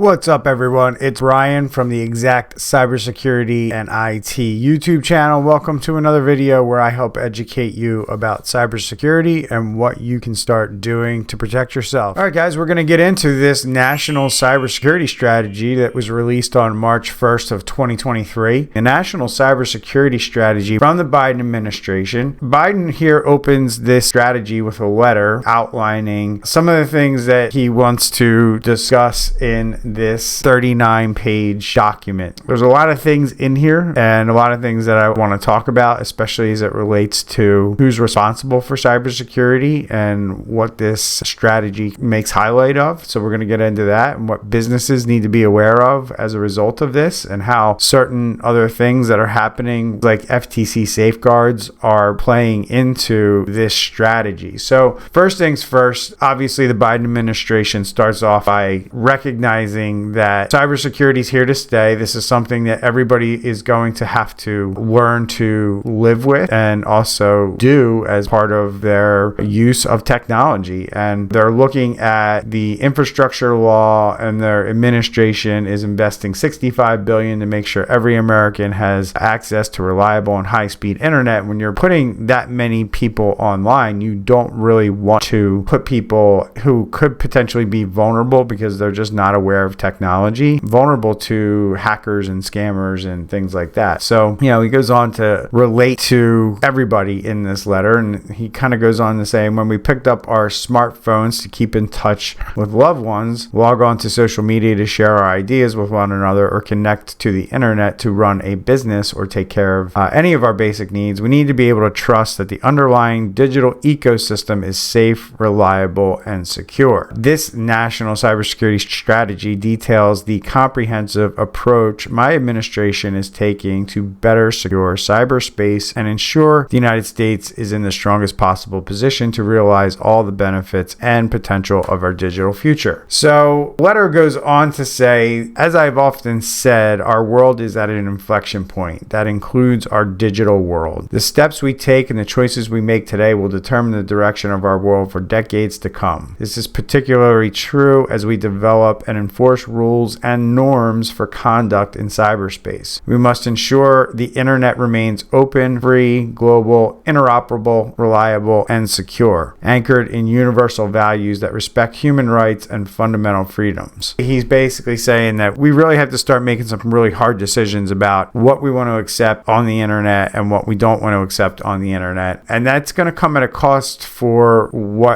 What's up, everyone? It's Ryan from the Exact Cybersecurity and IT YouTube channel. Welcome to another video where I help educate you about cybersecurity and what you can start doing to protect yourself. All right, guys, we're going to get into this National Cybersecurity Strategy that was released on March 1st of 2023. The National Cybersecurity Strategy from the Biden administration. Biden here opens this strategy with a letter outlining some of the things that he wants to discuss in this 39-page document. There's a lot of things in here and a lot of things that I want to talk about, especially as it relates to who's responsible for cybersecurity and what this strategy makes highlight of. So we're going to get into that and what businesses need to be aware of as a result of this, and how certain other things that are happening, like FTC safeguards, are playing into this strategy. So first things first, obviously the Biden administration starts off by recognizing that cybersecurity is here to stay. This is something that everybody is going to have to learn to live with and also do as part of their use of technology. And they're looking at the infrastructure law, and their administration is investing $65 billion to make sure every American has access to reliable and high-speed internet. When you're putting that many people online, you don't really want to put people who could potentially be vulnerable because they're just not aware of technology, vulnerable to hackers and scammers and things like that. So, he goes on to relate to everybody in this letter, and he kind of goes on to say, when we picked up our smartphones to keep in touch with loved ones, log on to social media to share our ideas with one another, or connect to the internet to run a business or take care of any of our basic needs, we need to be able to trust that the underlying digital ecosystem is safe, reliable, and secure. This National Cybersecurity Strategy details the comprehensive approach my administration is taking to better secure cyberspace and ensure the United States is in the strongest possible position to realize all the benefits and potential of our digital future. So, the letter goes on to say, as I've often said, our world is at an inflection point that includes our digital world. The steps we take and the choices we make today will determine the direction of our world for decades to come. This is particularly true as we develop and enforce rules and norms for conduct in cyberspace. We must ensure the internet remains open, free, global, interoperable, reliable, and secure, anchored in universal values that respect human rights and fundamental freedoms. He's basically saying that we really have to start making some really hard decisions about what we want to accept on the internet and what we don't want to accept on the internet. And that's going to come at a cost for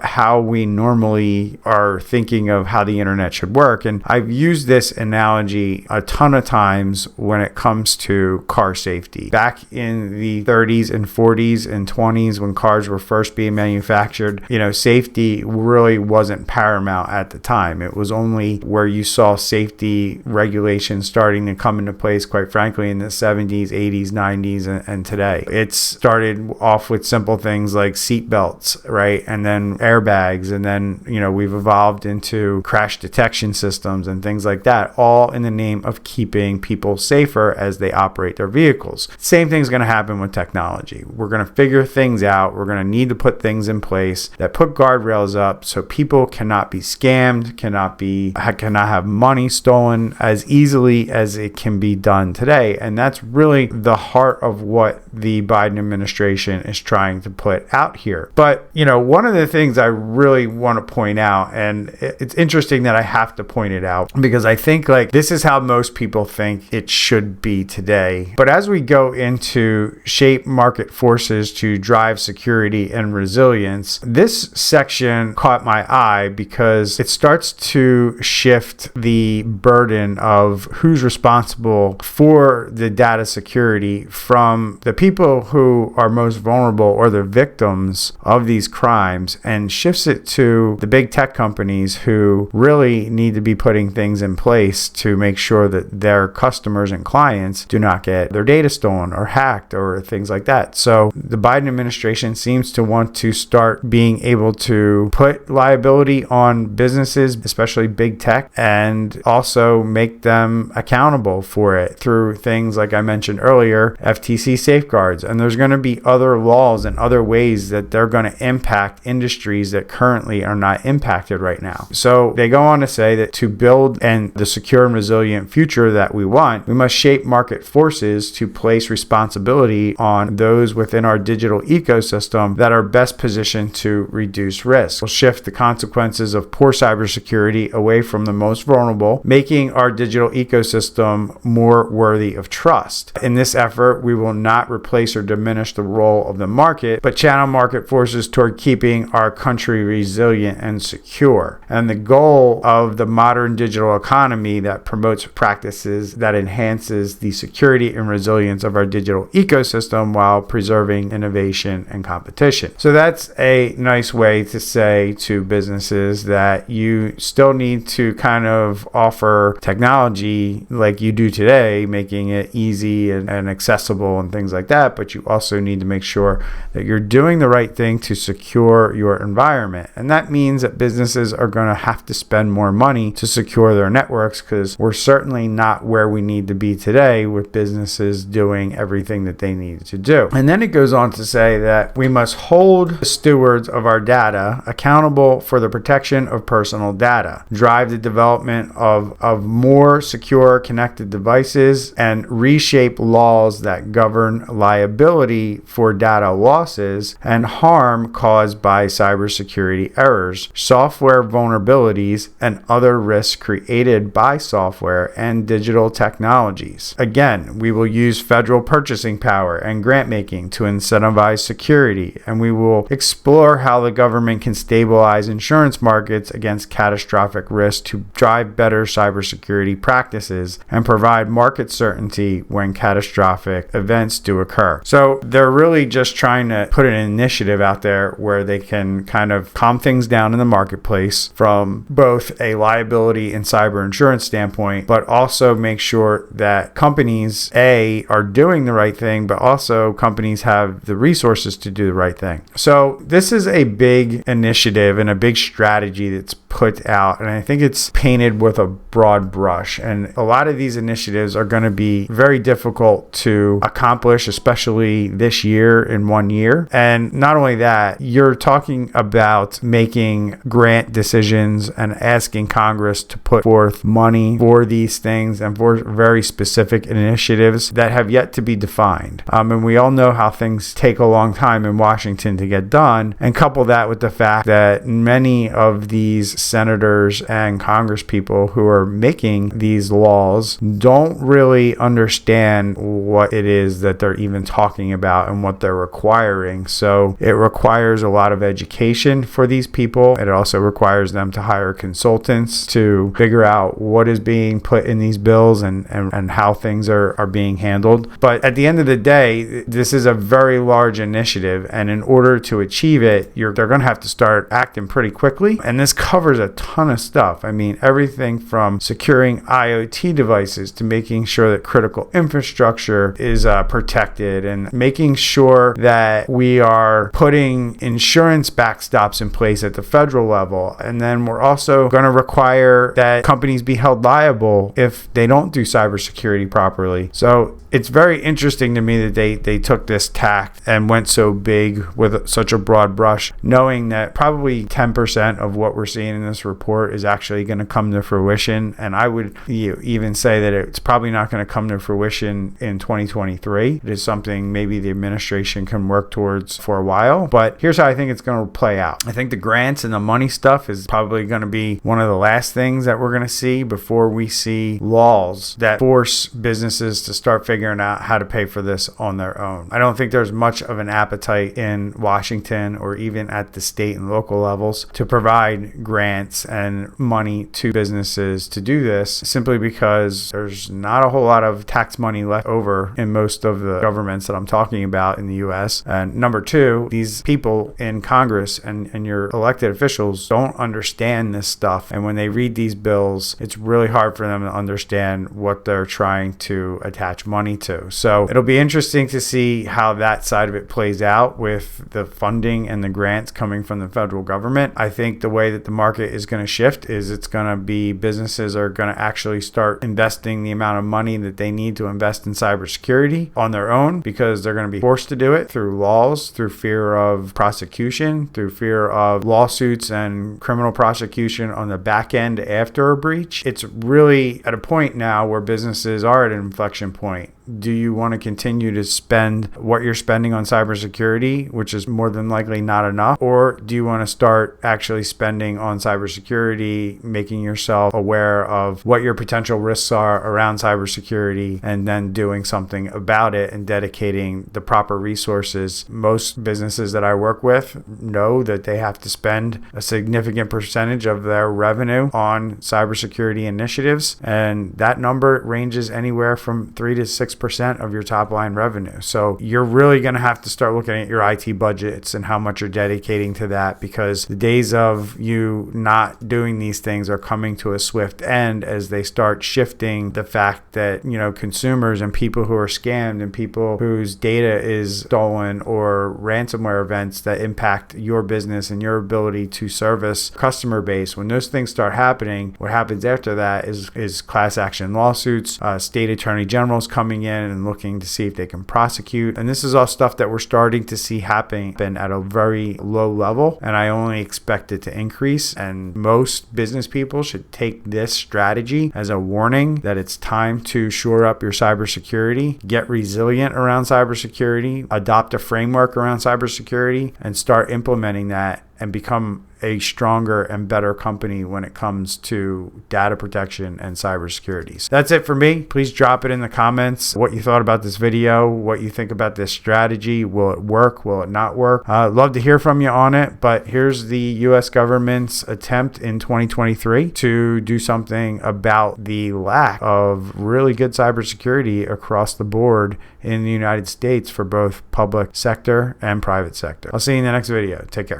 how we normally are thinking of how the internet should work. And I've used this analogy a ton of times when it comes to car safety. Back in the 30s and 40s and 20s, when cars were first being manufactured, safety really wasn't paramount at the time. It was only where you saw safety regulations starting to come into place, quite frankly, in the 70s, 80s, 90s, and today. It started off with simple things like seat belts, right? And then airbags, and then, we've evolved into crash detection systems and things like that, all in the name of keeping people safer as they operate their vehicles. Same thing's going to happen with technology. We're going to figure things out. We're going to need to put things in place that put guardrails up so people cannot be scammed, cannot have money stolen as easily as it can be done today. And that's really the heart of what the Biden administration is trying to put out here. But, one of the things I really want to point out, and it's interesting that I have to point it out because I think this is how most people think it should be today. But as we go into shape market forces to drive security and resilience, this section caught my eye because it starts to shift the burden of who's responsible for the data security from the people who are most vulnerable or the victims of these crimes, and shifts it to the big tech companies who really need to be putting things in place to make sure that their customers and clients do not get their data stolen or hacked or things like that. So the Biden administration seems to want to start being able to put liability on businesses, especially big tech, and also make them accountable for it through things like I mentioned earlier, FTC safeguards. And there's going to be other laws and other ways that they're going to impact industries that currently are not impacted right now. So they go on to say that to build build and the secure and resilient future that we want, we must shape market forces to place responsibility on those within our digital ecosystem that are best positioned to reduce risk. We'll shift the consequences of poor cybersecurity away from the most vulnerable, making our digital ecosystem more worthy of trust. In this effort, we will not replace or diminish the role of the market, but channel market forces toward keeping our country resilient and secure. And the goal of the modern digital economy that promotes practices that enhances the security and resilience of our digital ecosystem while preserving innovation and competition. So that's a nice way to say to businesses that you still need to kind of offer technology like you do today, making it easy and accessible and things like that, but you also need to make sure that you're doing the right thing to secure your environment. And that means that businesses are going to have to spend more money to secure their networks, because we're certainly not where we need to be today with businesses doing everything that they need to do. And then it goes on to say that we must hold the stewards of our data accountable for the protection of personal data, drive the development of more secure connected devices, and reshape laws that govern liability for data losses and harm caused by cybersecurity errors, software vulnerabilities, and other risks created by software and digital technologies. Again, we will use federal purchasing power and grant making to incentivize security, and we will explore how the government can stabilize insurance markets against catastrophic risk to drive better cybersecurity practices and provide market certainty when catastrophic events do occur. So they're really just trying to put an initiative out there where they can kind of calm things down in the marketplace from both a liability and cyber insurance standpoint, but also make sure that companies, A, are doing the right thing, but also companies have the resources to do the right thing. So this is a big initiative and a big strategy that's put out, and I think it's painted with a broad brush. And a lot of these initiatives are going to be very difficult to accomplish, especially this year in 1 year. And not only that, you're talking about making grant decisions and asking Congress to put forth money for these things and for very specific initiatives that have yet to be defined. And we all know how things take a long time in Washington to get done. And couple that with the fact that many of these senators and Congress people who are making these laws don't really understand what it is that they're even talking about and what they're requiring. So it requires a lot of education for these people. It also requires them to hire consultants to figure out what is being put in these bills and how things are being handled. But at the end of the day, this is a very large initiative, and in order to achieve it, they're going to have to start acting pretty quickly. And this covers a ton of stuff. I mean, everything from securing IoT devices to making sure that critical infrastructure is protected, and making sure that we are putting insurance backstops in place at the federal level. And then we're also going to require that companies be held liable if they don't do cybersecurity properly. So it's very interesting to me that they took this tact and went so big with such a broad brush, knowing that probably 10% of what we're seeing in this report is actually going to come to fruition. And I would even say that it's probably not going to come to fruition in 2023. It is something maybe the administration can work towards for a while. But here's how I think it's going to play out. I think the grants and the money stuff is probably going to be one of the last things that we're going to see before we see laws that force businesses to start figuring out how to pay for this on their own. I don't think there's much of an appetite in Washington or even at the state and local levels to provide grants and money to businesses to do this, simply because there's not a whole lot of tax money left over in most of the governments that I'm talking about in the US. And number two, these people in Congress and your elected officials don't understand this stuff. And when they read these bills, it's really hard for them to understand what they're trying to attach money to. So it'll be interesting to see how that side of it plays out with the funding and the grants coming from the federal government. I think the way that the market market is going to shift is it's going to be businesses are going to actually start investing the amount of money that they need to invest in cybersecurity on their own, because they're going to be forced to do it through laws, through fear of prosecution, through fear of lawsuits and criminal prosecution on the back end after a breach. It's really at a point now where businesses are at an inflection point. Do you want to continue to spend what you're spending on cybersecurity, which is more than likely not enough? Or do you want to start actually spending on cybersecurity, making yourself aware of what your potential risks are around cybersecurity, and then doing something about it and dedicating the proper resources? Most businesses that I work with know that they have to spend a significant percentage of their revenue on cybersecurity initiatives, and that number ranges anywhere from 3 to 6% of your top line revenue. So you're really going to have to start looking at your IT budgets and how much you're dedicating to that, because the days of you not doing these things are coming to a swift end as they start shifting the fact that, consumers and people who are scammed and people whose data is stolen or ransomware events that impact your business and your ability to service customer base, when those things start happening, what happens after that is class action lawsuits, state attorney generals coming in and looking to see if they can prosecute. And this is all stuff that we're starting to see happen at a very low level, and I only expect it to increase. And most business people should take this strategy as a warning that it's time to shore up your cybersecurity, get resilient around cybersecurity, adopt a framework around cybersecurity, and start implementing that and become a stronger and better company when it comes to data protection and cybersecurity. So that's it for me. Please drop it in the comments what you thought about this video, what you think about this strategy. Will it work? Will it not work? Love to hear from you on it, but here's the US government's attempt in 2023 to do something about the lack of really good cybersecurity across the board in the United States for both public sector and private sector. I'll see you in the next video. Take care.